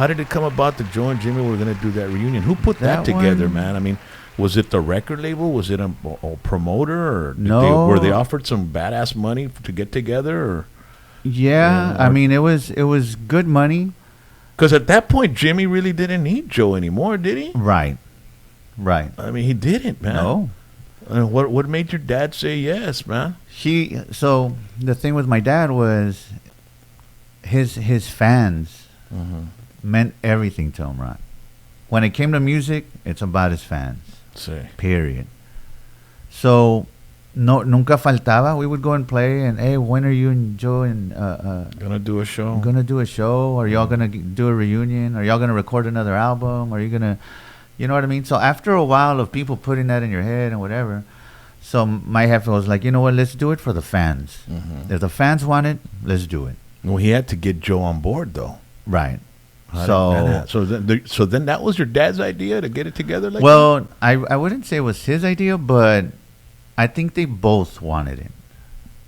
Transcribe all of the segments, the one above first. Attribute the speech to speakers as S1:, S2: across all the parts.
S1: How did it come about that Joe and Jimmy were going to do that reunion? Who put that together, man? I mean, was it the record label? Was it a promoter? Or were they offered some badass money to get together? Or
S2: I mean, it was good money.
S1: Because at that point, Jimmy really didn't need Joe anymore, did he?
S2: Right.
S1: I mean, he didn't, man.
S2: No.
S1: What made your dad say yes, man?
S2: So the thing with my dad was his fans meant everything to him, right? When it came to music, it's about his fans.
S1: Sí.
S2: Period. So nunca faltaba. We would go and play, and hey, when are you and Joe and
S1: gonna do a show?
S2: Gonna do a show? Are y'all gonna do a reunion? Are y'all gonna record another album? Are you gonna, you know what I mean? So after a while of people putting that in your head and whatever, so my head was like, you know what? Let's do it for the fans. If the fans want it, let's do it.
S1: Well, he had to get Joe on board, though.
S2: Right.
S1: So then that was your dad's idea to get it together like
S2: that?
S1: That?
S2: I wouldn't say it was his idea, but I think they both wanted it.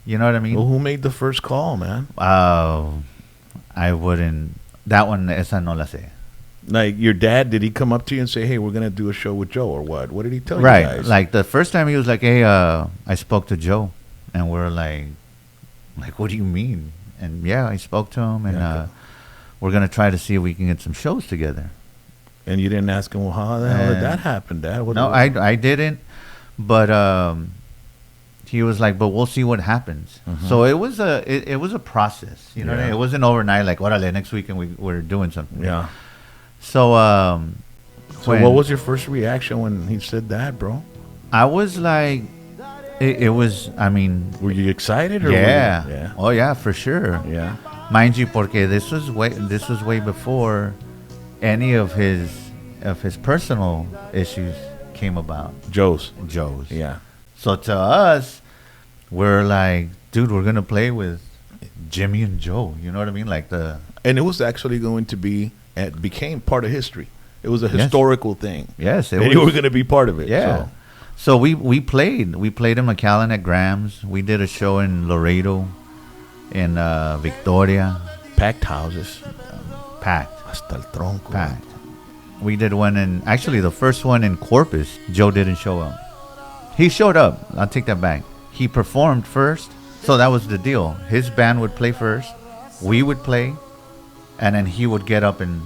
S2: You know what I mean?
S1: Well, who made the first call, man?
S2: I wouldn't. That one, esa no la sé.
S1: Like, your dad, did he come up to you and say, hey, we're going to do a show with Joe, or what? What did he tell you guys?
S2: Right. Like, the first time he was like, hey, I spoke to Joe. And we're like, what do you mean? And yeah, I spoke to him, and we're going to try to see if we can get some shows together.
S1: And you didn't ask him, well, how the hell did that happen, Dad?
S2: I didn't. But he was like, but we'll see what happens. So it was a process. You know what I mean? It wasn't overnight, like, orale, next week and we're doing something.
S1: Yeah.
S2: So
S1: what was your first reaction when he said that, bro?
S2: I was like, it was, I mean,
S1: were you excited? Or
S2: yeah. Oh yeah, for sure.
S1: Yeah.
S2: Mind you, porque this was way before any of his personal issues came about.
S1: Joe's.
S2: Yeah. So to us, we're like, dude, we're gonna play with Jimmy and Joe. You know what I mean?
S1: And it was actually going to be. It became part of history. It was a historical thing.
S2: Yes,
S1: and you were going to be part of it.
S2: Yeah. So we played. We played in McAllen at Graham's. We did a show in Laredo, in Victoria.
S1: Packed houses.
S2: Packed.
S1: Hasta el tronco.
S2: Packed. We did one actually the first one in Corpus. Joe didn't show up. He showed up. I'll take that back. He performed first. So that was the deal. His band would play first. We would play. And then he would get up and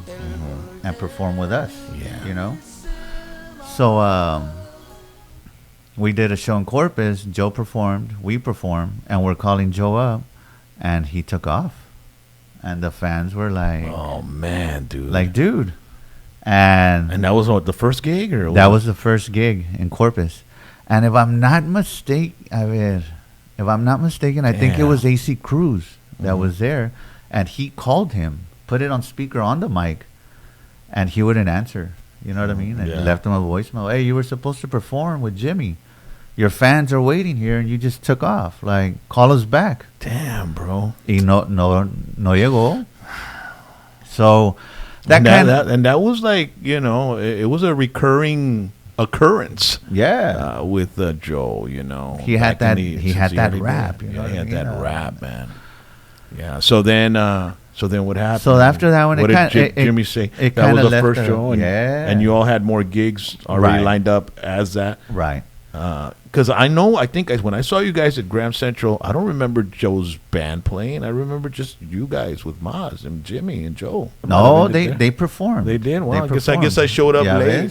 S2: perform with us.
S1: Yeah.
S2: You know? So we did a show in Corpus. Joe performed. We performed. And we're calling Joe up. And he took off. And the fans were like...
S1: Oh, man, dude.
S2: Like, dude. And
S1: that was what, the first gig? Or
S2: that was the first gig in Corpus. And if I'm not mistaken, I think it was AC Cruz that was there. And he called him. Put it on speaker on the mic, and he wouldn't answer. You know what I mean? And left him a voicemail. Hey, you were supposed to perform with Jimmy. Your fans are waiting here, and you just took off. Like, call us back.
S1: Damn, bro.
S2: Y no llegó. So
S1: that was like, you know, it was a recurring occurrence.
S2: Yeah.
S1: With Joe, you know.
S2: He had that rap. You know
S1: he had that rap, man. Yeah. So then what happened?
S2: So after that one,
S1: what did Jimmy say? That was the first show, and you all had more gigs already lined up as that,
S2: right?
S1: Because I think when I saw you guys at Graham Central, I don't remember Joe's band playing. I remember just you guys with Mazz and Jimmy and Joe.
S2: No, they performed.
S1: They did. Well, I guess I showed up late.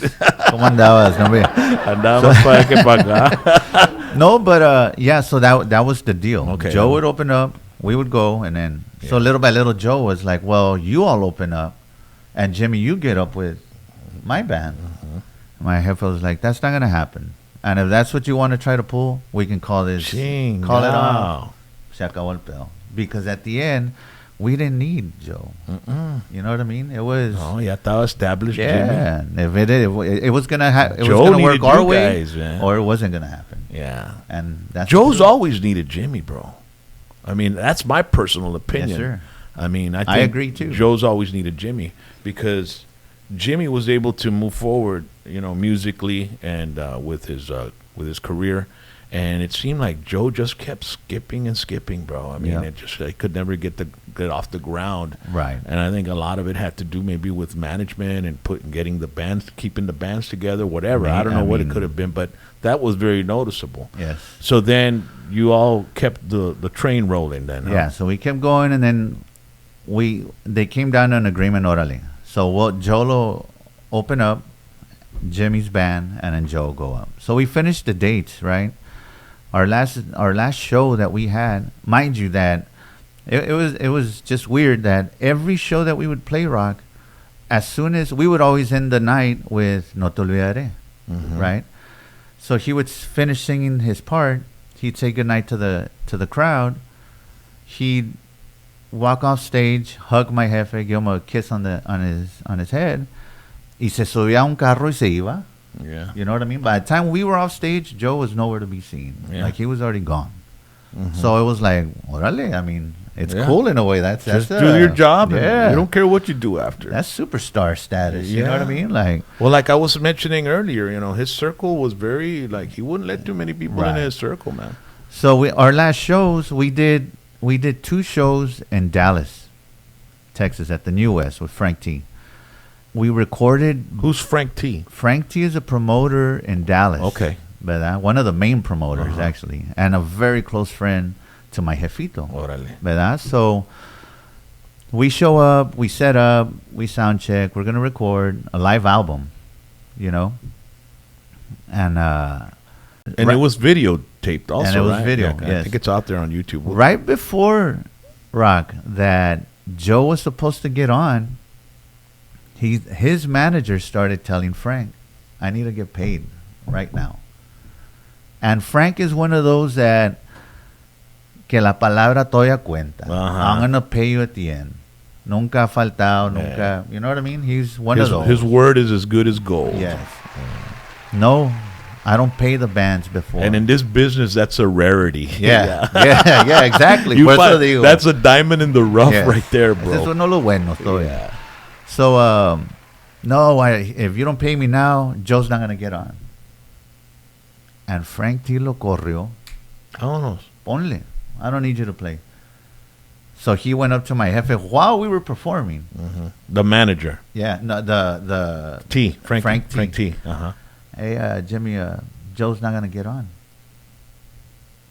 S2: ¿Cómo andabas?
S1: Andabas para que para acá.
S2: No, but so that was the deal.
S1: Okay.
S2: Joe would open up. We would go, and then so little by little, Joe was like, "Well, you all open up, and Jimmy, you get up with my band." My head was like, "That's not gonna happen. And if that's what you want to try to pull, we can call this, call it off." Se acabó el pedo. Because at the end, we didn't need Joe. You know what I mean? It was.
S1: Oh, ya estaba established.
S2: Yeah,
S1: Jimmy.
S2: If it was gonna it
S1: Joe
S2: was gonna work our way,
S1: guys,
S2: or it wasn't gonna happen.
S1: Yeah,
S2: and that's
S1: Joe's always needed Jimmy, bro. I mean, that's my personal opinion.
S2: Yes, sir.
S1: I mean, I think
S2: agree too.
S1: Joe's always needed Jimmy because Jimmy was able to move forward, you know, musically and with his career, And it seemed like Joe just kept skipping and skipping, bro. I mean, I could never get off the ground.
S2: Right.
S1: And I think a lot of it had to do maybe with management and getting the bands, keeping the bands together, whatever. I don't know what it could have been, but that was very noticeable.
S2: Yes.
S1: So then you all kept the train rolling then, huh?
S2: Yeah, so we kept going, and then they came down to an agreement orally. So Joe will open up, Jimmy's band, and then Joe will go up. So we finished the dates, right? Our last show that we had, mind you, that it was just weird that every show that we would play rock, as soon as we would always end the night with No Te Olvidaré, right? So he would finish singing his part. He'd say goodnight to the crowd. He'd walk off stage, hug my jefe, give him a kiss on his head. Y se subía a un carro y se iba.
S1: Yeah.
S2: You know what I mean? By the time we were off stage, Joe was nowhere to be seen. Yeah. Like, he was already gone. So it was like, orale. I mean, it's cool in a way. That's
S1: just do your job. And you don't care what you do after.
S2: That's superstar status. You know what I mean? Like,
S1: well, like I was mentioning earlier, his circle was very, like, he wouldn't let too many people in his circle, man.
S2: So our last shows, we did 2 shows in Dallas, Texas, at the New West with Frank T. We recorded.
S1: Who's Frank T?
S2: Frank T is a promoter in Dallas.
S1: Okay.
S2: ¿Verdad? One of the main promoters, actually, and a very close friend to my jefito.
S1: Órale.
S2: ¿Verdad? So we show up, we set up, we sound check. We're gonna record a live album, and
S1: it was videotaped also.
S2: And it was
S1: right?
S2: video.
S1: Yeah,
S2: yes.
S1: I think it's out there on YouTube.
S2: Right before Rock that Joe was supposed to get on, his manager started telling Frank, "I need to get paid right now." And Frank is one of those that que la palabra toya cuenta. I'm gonna pay you at the end. Nunca ha faltado, nunca. You know what I mean? He's one of those.
S1: His word is as good as gold.
S2: Yes. No, I don't pay the bands before.
S1: And in this business, that's a rarity.
S2: Yeah, exactly.
S1: That's a diamond in the rough right there, bro.
S2: Eso no lo bueno todavía. So, if you don't pay me now, Joe's not going to get on. And Frank T lo corrió.
S1: Vámonos.
S2: Ponle. I don't need you to play. So he went up to my jefe while we were performing.
S1: The manager.
S2: Yeah, no, the
S1: Frank T.
S2: Hey, Jimmy, Joe's not going to get on.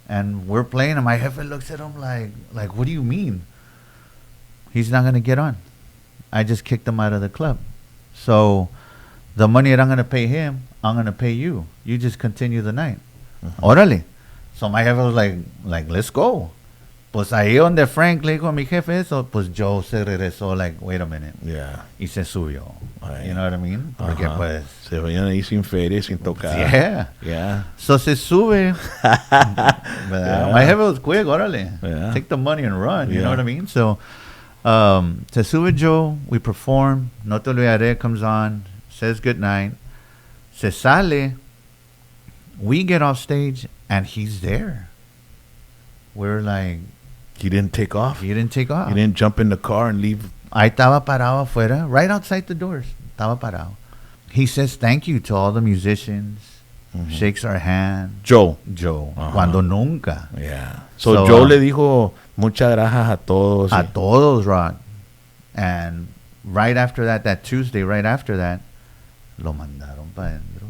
S2: And we're playing, and my jefe looks at him like, what do you mean? He's not going to get on. I just kicked him out of the club. So the money that I'm going to pay him, I'm going to pay you. You just continue the night. Órale. So my jefe was like, let's go. Pues ahí donde Frank le dijo a mi jefe eso, pues Joe se regresó wait a minute.
S1: Yeah.
S2: Y se subió. You know what I mean? Porque pues...
S1: Se vayan ahí sin feria, sin tocar.
S2: Yeah. So se sube. My jefe was quick, órale.
S1: Yeah.
S2: Take the money and run. You know what I mean? So... se sube Joe, we perform, No Te Olvidaré comes on, says goodnight, se sale, we get off stage, and he's there. We're like...
S1: He didn't take off?
S2: He didn't take off.
S1: He didn't jump in the car and leave?
S2: Ahí estaba parado afuera, right outside the doors, estaba parado. He says thank you to all the musicians, shakes our hand.
S1: Joe.
S2: Cuando nunca.
S1: Yeah. So Joe le dijo... Muchas gracias a todos.
S2: A todos, Rod. And right after that Tuesday, right after that, lo mandaron pa dentro.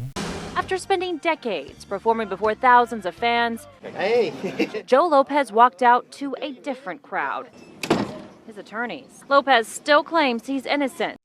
S3: After spending decades performing before thousands of fans, Joe Lopez walked out to a different crowd. His attorneys. Lopez still claims he's innocent.